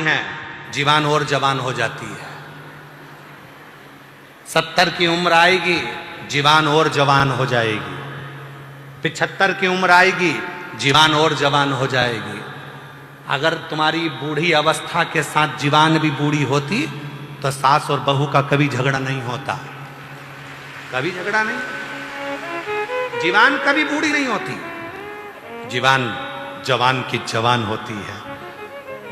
हैं, जीवान और जवान हो जाती है। 70 की उम्र आएगी, जीवान और जवान हो जाएगी। 75 की उम्र आएगी, जीवान और जवान हो जाएगी। अगर तुम्हारी बूढ़ी अवस्था के साथ जीवान भी बूढ़ी होती तो सास और बहू का कभी झगड़ा नहीं होता, कभी झगड़ा नहीं। जीवान कभी बूढ़ी नहीं होती, जीवान जवान की जवान होती है।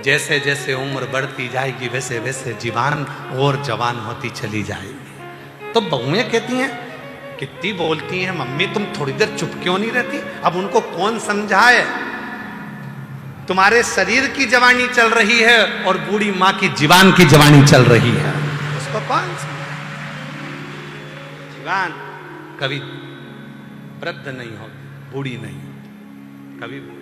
जैसे जैसे उम्र बढ़ती जाएगी वैसे वैसे जीवान और जवान होती चली जाएगी। तो बहुएं कहती हैं, कितनी बोलती हैं मम्मी, तुम थोड़ी देर चुप क्यों नहीं रहती? अब उनको कौन समझाए? तुम्हारे शरीर की जवानी चल रही है और बूढ़ी माँ की जीवान की जवानी चल रही है, उसको कौन समझाए? जीवान कभी वृद्ध नहीं होगी, बूढ़ी नहीं होगी, कभी बूढ़ी।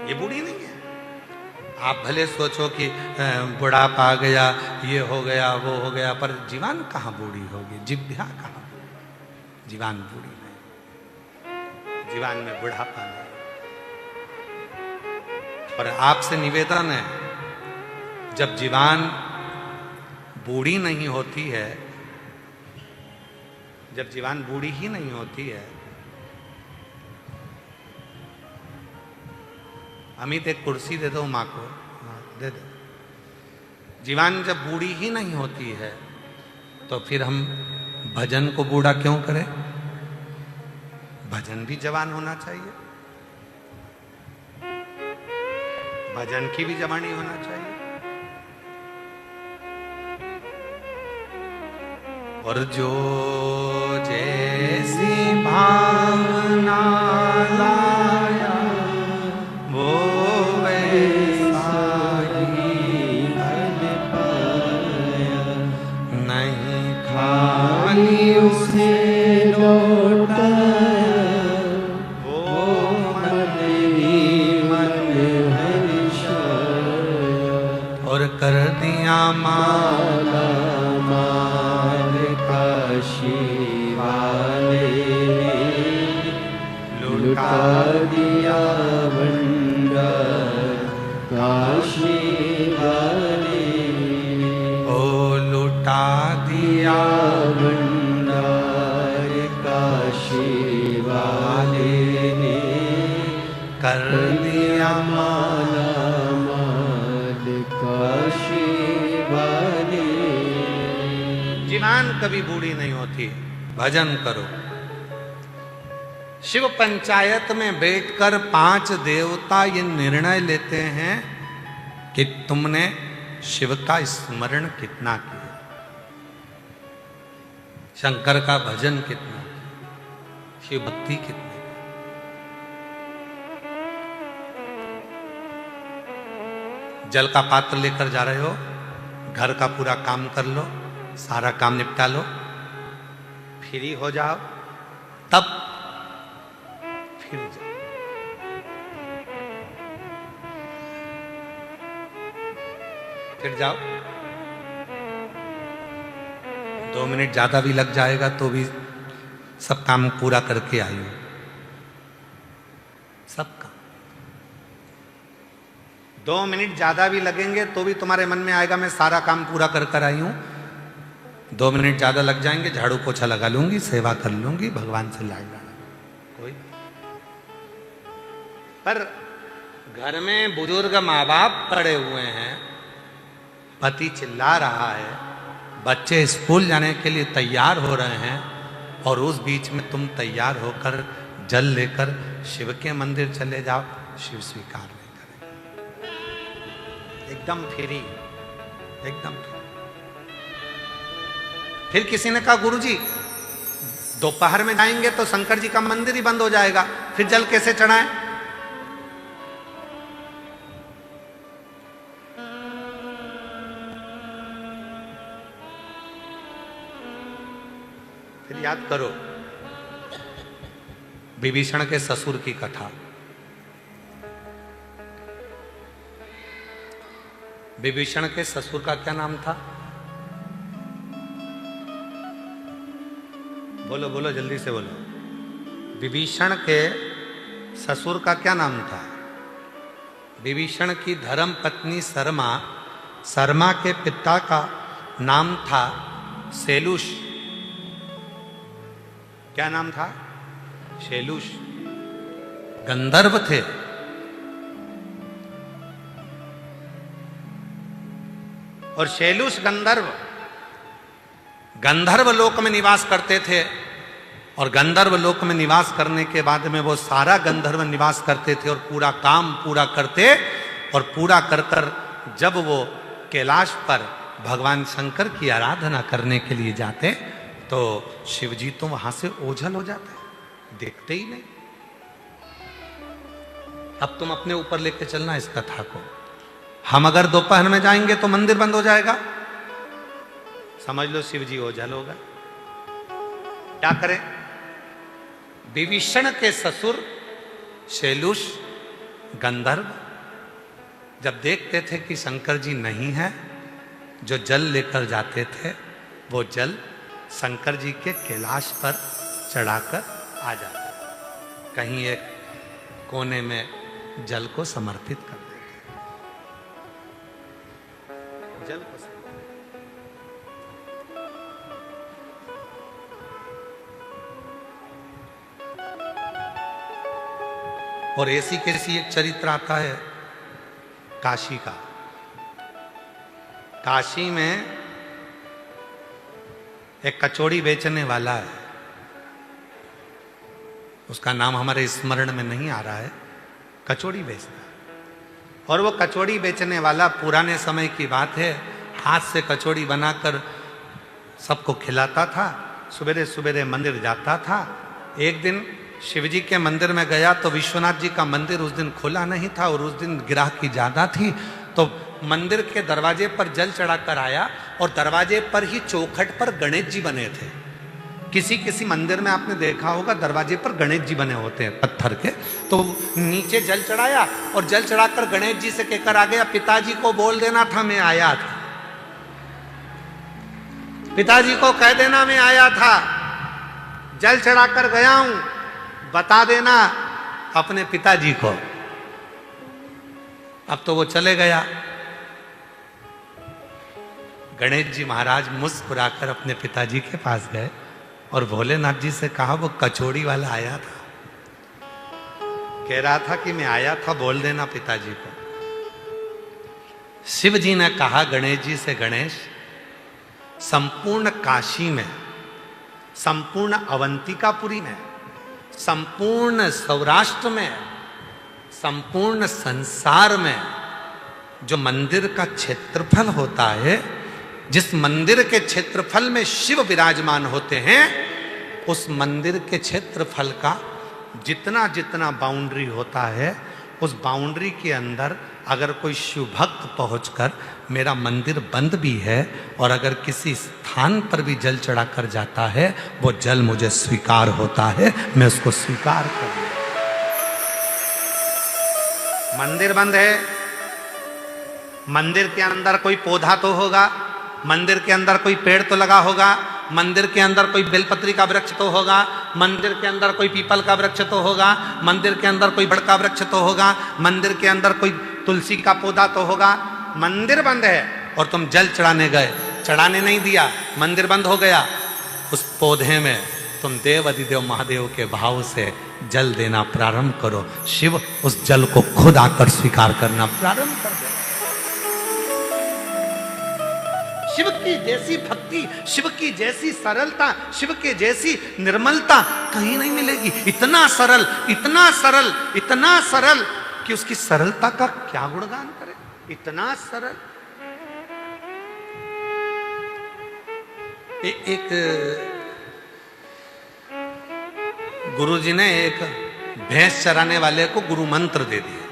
ये बूढ़ी नहीं है। आप भले सोचो कि बुढ़ापा आ गया, ये हो गया, वो हो गया, पर जीवान कहाँ बूढ़ी होगी? जिभ्या कहाँ? जीवान बूढ़ी नहीं, जीवान में बुढ़ापा नहीं। और आपसे निवेदन है, जब जीवान बूढ़ी नहीं होती है, जब जीवान बूढ़ी ही नहीं होती है, अमित एक कुर्सी दे दो माँ को, दे दो। जीवान जब बूढ़ी ही नहीं होती है तो फिर हम भजन को बूढ़ा क्यों करें? भजन भी जवान होना चाहिए, भजन की भी जवानी होना चाहिए। और जो जैसी भावना लाया वो वैसा ही फल पाया, नहीं खाली उसे लौटाया, वो मन ही मन हर्षाया, और कर दिया माला काशी वाले ने, लुटा दिया भंडार काशी वाले, ओ लुटा दिया भंडार काशी वाले ने, कर दिया माला माल काशी वाले। जीवान कभी बूढ़ी नहीं होती, भजन करो। शिव पंचायत में बैठकर 5 देवता ये निर्णय लेते हैं कि तुमने शिव का स्मरण कितना किया, शंकर का भजन कितना किया, शिव भक्ति कितनी। जल का पात्र लेकर जा रहे हो, घर का पूरा काम कर लो, सारा काम निपटा लो, फ्री हो जाओ, तब फिर जाओ। फिर जाओ, 2 मिनट ज्यादा भी लग जाएगा तो भी सब काम पूरा करके आई हो, सब काम। 2 मिनट ज्यादा भी लगेंगे तो भी तुम्हारे मन में आएगा मैं सारा काम पूरा कर कर आई हूं। 2 मिनट ज्यादा लग जाएंगे, झाड़ू पोछा लगा लूंगी, सेवा कर लूंगी, भगवान से लाएगा कोई। पर घर में बुजुर्ग माँ बाप पड़े हुए हैं, पति चिल्ला रहा है, बच्चे स्कूल जाने के लिए तैयार हो रहे हैं, और उस बीच में तुम तैयार होकर जल लेकर शिव के मंदिर चले जाओ, शिव स्वीकार नहीं करेंगे। एकदम फ्री, एकदम फ्री। फिर किसी ने कहा गुरुजी दोपहर में जाएंगे तो शंकर जी का मंदिर ही बंद हो जाएगा, फिर जल कैसे चढ़ाएं? फिर याद करो विभीषण के ससुर की कथा। विभीषण के ससुर का क्या नाम था? बोलो बोलो, जल्दी से बोलो। विभीषण के ससुर का क्या नाम था? विभीषण की धर्म पत्नी शर्मा, शर्मा के पिता का नाम था शैलुष। क्या नाम था? शैलुष। गंधर्व थे। और शैलुष गंधर्व लोक में निवास करते थे। और गंधर्व लोक में निवास करने के बाद में वो सारा गंधर्व निवास करते थे और पूरा काम पूरा करते। और पूरा कर कर जब वो कैलाश पर भगवान शंकर की आराधना करने के लिए जाते तो शिवजी तो वहां से ओझल हो जाते, देखते ही नहीं। अब तुम अपने ऊपर लेके चलना इस कथा को। हम अगर दोपहर में जाएंगे तो मंदिर बंद हो जाएगा, समझ लो शिवजी ओझल होगा। क्या करें? विभीषण के ससुर शैलुष गंधर्व जब देखते थे कि शंकर जी नहीं है, जो जल लेकर जाते थे वो जल शंकर जी के कैलाश पर चढ़ाकर आ जाते, कहीं एक कोने में जल को समर्पित कर देते। जल को और ऐसी कैसी एक चरित्र आता है काशी का। काशी में एक कचौड़ी बेचने वाला है, उसका नाम हमारे स्मरण में नहीं आ रहा है, कचौड़ी बेचता है। और वो कचौड़ी बेचने वाला पुराने समय की बात है, हाथ से कचौड़ी बनाकर सबको खिलाता था, सवेरे सवेरे मंदिर जाता था। एक दिन शिवजी के मंदिर में गया तो विश्वनाथ जी का मंदिर उस दिन खुला नहीं था और उस दिन ग्राहक की ज्यादा थी, तो मंदिर के दरवाजे पर जल चढ़ाकर आया और दरवाजे पर ही चौखट पर गणेश जी बने थे। किसी किसी मंदिर में आपने देखा होगा दरवाजे पर गणेश जी बने होते हैं पत्थर के। तो नीचे जल चढ़ाया और जल चढ़ाकर गणेश जी से कहकर आ गया, पिताजी को बोल देना था मैं आया था, पिताजी को कह देना मैं आया था, जल चढ़ाकर गया हूं, बता देना अपने पिताजी को। अब तो वो चले गया। गणेश जी महाराज मुस्कुराकर अपने पिताजी के पास गए और भोलेनाथ जी से कहा, वो कचौड़ी वाला आया था, कह रहा था कि मैं आया था, बोल देना पिताजी को। शिव जी ने कहा गणेश जी से, गणेश संपूर्ण काशी में, संपूर्ण अवंतिकापुरी में, संपूर्ण सौराष्ट्र में, संपूर्ण संसार में जो मंदिर का क्षेत्रफल होता है, जिस मंदिर के क्षेत्रफल में शिव विराजमान होते हैं, उस मंदिर के क्षेत्रफल का जितना जितना बाउंड्री होता है, उस बाउंड्री के अंदर अगर कोई शिव भक्त पहुंचकर मेरा मंदिर बंद भी है और अगर किसी स्थान पर भी जल चढ़ाकर जाता है, वो जल मुझे स्वीकार होता है, मैं उसको स्वीकार कर लूं। मंदिर बंद है, मंदिर के अंदर कोई पौधा तो होगा, मंदिर के अंदर कोई पेड़ तो लगा होगा, मंदिर के अंदर कोई बेलपत्री का वृक्ष तो होगा, मंदिर के अंदर कोई पीपल का वृक्ष तो होगा, मंदिर के अंदर कोई बड़ का वृक्ष तो होगा, मंदिर के अंदर कोई तुलसी का पौधा तो होगा। मंदिर बंद है और तुम जल चढ़ाने गए, चढ़ाने नहीं दिया, मंदिर बंद हो गया। उस पौधे में तुम देव अधिदेव महादेव के भाव से जल देना प्रारंभ करो, शिव उस जल को खुद आकर स्वीकार करना प्रारंभ कर दे। शिव की जैसी भक्ति, शिव की जैसी सरलता, शिव के जैसी निर्मलता कहीं नहीं मिलेगी। इतना सरल, इतना सरल, इतना सरल कि उसकी सरलता का क्या गुणगान करें। इतना सरल। एक गुरुजी ने एक भैंस चराने वाले को गुरु मंत्र दे दिया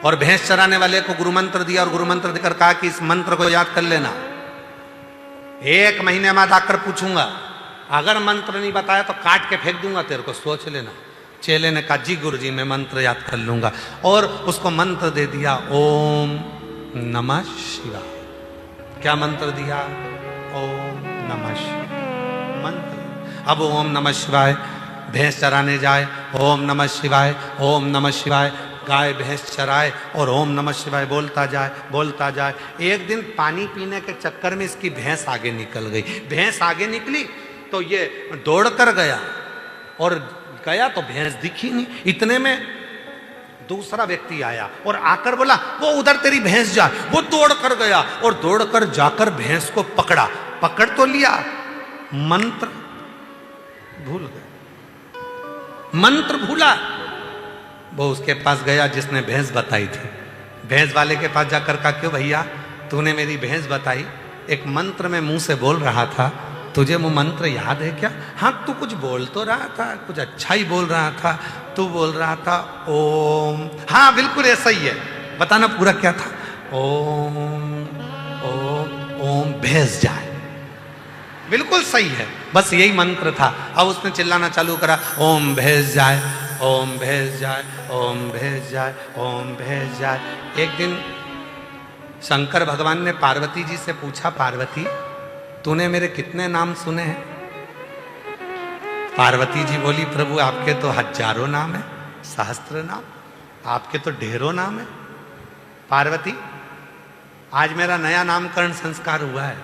और भैंस चराने वाले को गुरु मंत्र दिया और गुरु मंत्र देकर कहा कि इस मंत्र को याद कर लेना, 1 महीने बाद आकर पूछूंगा, अगर मंत्र नहीं बताया तो काट के फेंक दूंगा तेरे को, सोच लेना। चेले ने कहा जी गुरुजी मैं मंत्र याद कर लूंगा और उसको मंत्र दे दिया, ओम नमः शिवाय। क्या मंत्र दिया? ओम नमः शिवाय मंत्र। अब ओम नमः शिवाय भैंस चराने जाए ओम नमः शिवाय, ओम नमः शिवाय। गाय भैंस चराए और ओम नमः शिवाय बोलता जाए बोलता जाए। एक दिन पानी पीने के चक्कर में इसकी भैंस आगे निकल गई। भैंस आगे निकली तो ये दौड़ कर गया, और गया तो भैंस दिखी नहीं। इतने में दूसरा व्यक्ति आया और आकर बोला, वो उधर तेरी भैंस जा। वो दौड़ कर गया और दौड़कर जाकर भैंस को पकड़ा। पकड़ तो लिया, मंत्र भूल गया, मंत्र भूला। वो उसके पास गया जिसने भैंस बताई थी। भैंस वाले के पास जाकर कहा, क्यों भैया तूने मेरी भैंस बताई, एक मंत्र में मुंह से बोल रहा था, तुझे वो मंत्र याद है क्या? हाँ, तू कुछ बोल तो रहा था, कुछ अच्छा ही बोल रहा था। तू बोल रहा था ओम। हाँ बिल्कुल ऐसा ही है, बताना पूरा क्या था? ओम ओम ओम भैंस जाए। बिल्कुल सही है, बस यही मंत्र था। अब उसने चिल्लाना चालू करा, ओम भैंस जाए, ओम भैंस जाए, ओम भैंस जाए, ओम भैंस जाए। एक दिन शंकर भगवान ने पार्वती जी से पूछा, पार्वती तूने मेरे कितने नाम सुने हैं? पार्वती जी बोली, प्रभु आपके तो हजारों नाम है, सहस्त्र नाम, आपके तो ढेरों नाम है। पार्वती आज मेरा नया नामकरण संस्कार हुआ है,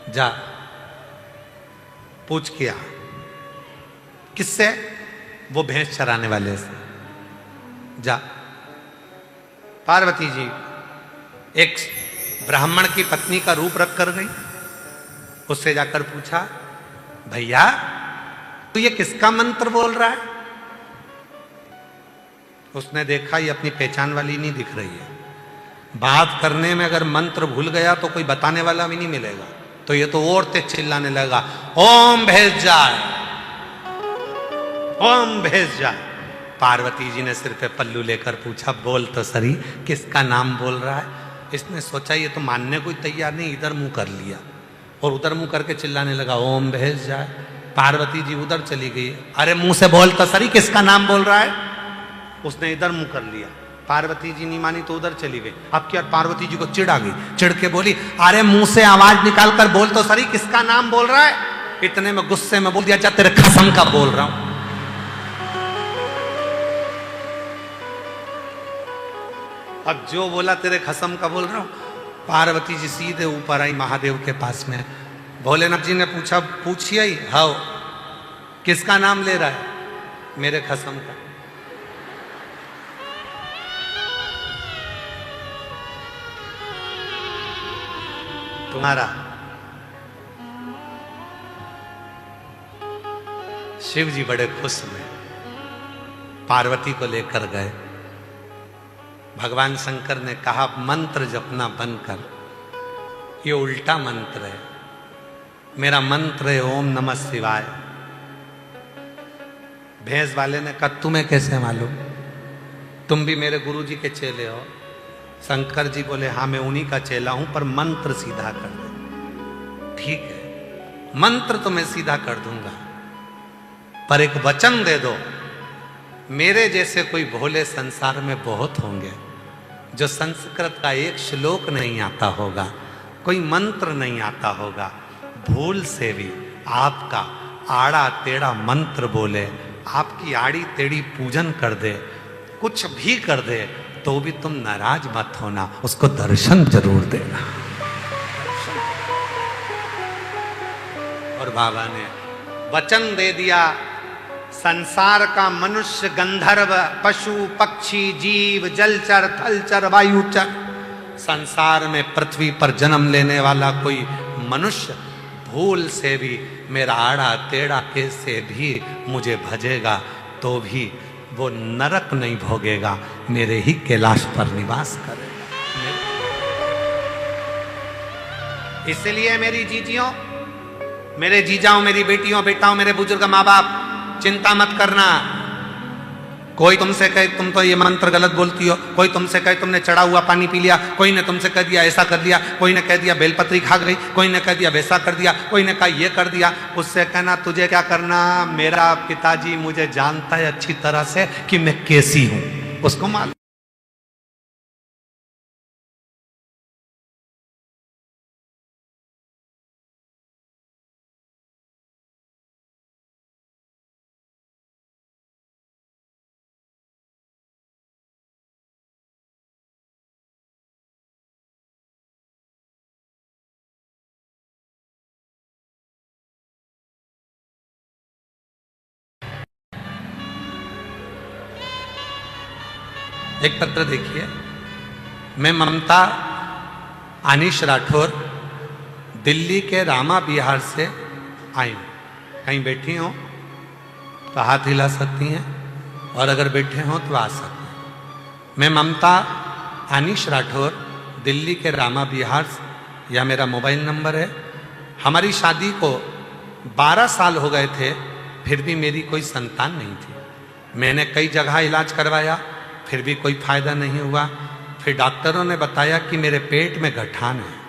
जा पूछ किया। किससे? वो भैंस चराने वाले से। जा। पार्वती जी एक ब्राह्मण की पत्नी का रूप रख कर गई। उससे जाकर पूछा, भैया तू ये किसका मंत्र बोल रहा है? उसने देखा ये अपनी पहचान वाली नहीं दिख रही है। बात करने में अगर मंत्र भूल गया तो कोई बताने वाला भी नहीं मिलेगा। तो ये तो और तेज चिल्लाने लगा, ओम भैंस जाए, ओम भैंस जाए। पार्वती जी ने सिर पे पल्लू लेकर पूछा, बोल तो सरी किसका नाम बोल रहा है? इसने सोचा ये तो मानने को तैयार नहीं, इधर मुंह कर लिया और उधर मुंह करके चिल्लाने लगा, ओम भैंस जाए। पार्वती जी उधर चली गई, अरे मुंह से बोल तो सरी किसका नाम बोल रहा है? उसने इधर मुंह कर लिया। पार्वती जी नहीं मानी तो उधर चली गई। अब क्या, पार्वती जी को चिढ़ आ गई, चिढ़ के बोली, अरे मुंह से आवाज निकाल कर बोल तो सरी किसका नाम बोल रहा है? इतने में गुस्से में बोल दिया, जा तेरे कसम का बोल रहा हूं। अब जो बोला तेरे कसम का बोल रहा हूं। पार्वती जी सीधे ऊपर आई महादेव के पास में। भोलेनाथ जी ने पूछा, पूछिए ही, हाउ किसका नाम ले रहा है? मेरे कसम का। तुम्हारा। शिव जी बड़े खुश हुए, पार्वती को लेकर गए। भगवान शंकर ने कहा, मंत्र जपना बंद कर, ये उल्टा मंत्र है। मेरा मंत्र है ओम नमः शिवाय। भैंस वाले ने कहा, तुम्हें कैसे मालूम? तुम भी मेरे गुरु जी के चेले हो। शंकर जी बोले, हाँ मैं उन्हीं का चेला हूं, पर मंत्र सीधा कर दे। ठीक है, मंत्र तो मैं सीधा कर दूंगा, पर एक वचन दे दो। मेरे जैसे कोई भोले संसार में बहुत होंगे जो संस्कृत का एक श्लोक नहीं आता होगा, कोई मंत्र नहीं आता होगा, भूल से भी आपका आड़ा टेढ़ा मंत्र बोले, आपकी आड़ी टेढ़ी पूजन कर दे, कुछ भी कर दे, तो भी तुम नाराज मत होना, उसको दर्शन जरूर देना। और बाबा ने वचन दे दिया, संसार का मनुष्य, गंधर्व, पशु, पक्षी, जीव, जलचर, थलचर, वायुचर, संसार में पृथ्वी पर जन्म लेने वाला कोई मनुष्य भूल से भी मेरा आड़ा टेढ़ा कैसे भी मुझे भजेगा तो भी वो नरक नहीं भोगेगा, मेरे ही कैलाश पर निवास करेगा। इसलिए मेरी जीजियों, मेरे जीजाओं, मेरी बेटियों, बेटाओं, मेरे बुजुर्ग माँ बाप, चिंता मत करना। कोई तुमसे कहे तुम तो ये मंत्र गलत बोलती हो, कोई तुमसे कहे तुमने चढ़ा हुआ पानी पी लिया, कोई ने तुमसे कह दिया ऐसा कर दिया, कोई ने कह दिया बेलपत्री खा गई, कोई ने कह दिया वैसा कर दिया, कोई ने कहा ये कर दिया, उससे कहना तुझे क्या करना, मेरा पिताजी मुझे जानता है अच्छी तरह से कि मैं कैसी हूं, उसको मालूम। एक पत्र देखिए। मैं ममता अनीश राठौर दिल्ली के रामा बिहार से आई हूँ। कहीं बैठी हो तो हाथ हिला सकती हैं, और अगर बैठे हो तो आ सकते हैं। मैं ममता अनीश राठौर दिल्ली के रामा बिहार से, यह मेरा मोबाइल नंबर है। हमारी शादी को 12 साल हो गए थे, फिर भी मेरी कोई संतान नहीं थी। मैंने कई जगह इलाज करवाया, फिर भी कोई फायदा नहीं हुआ। फिर डॉक्टरों ने बताया कि मेरे पेट में गठान है।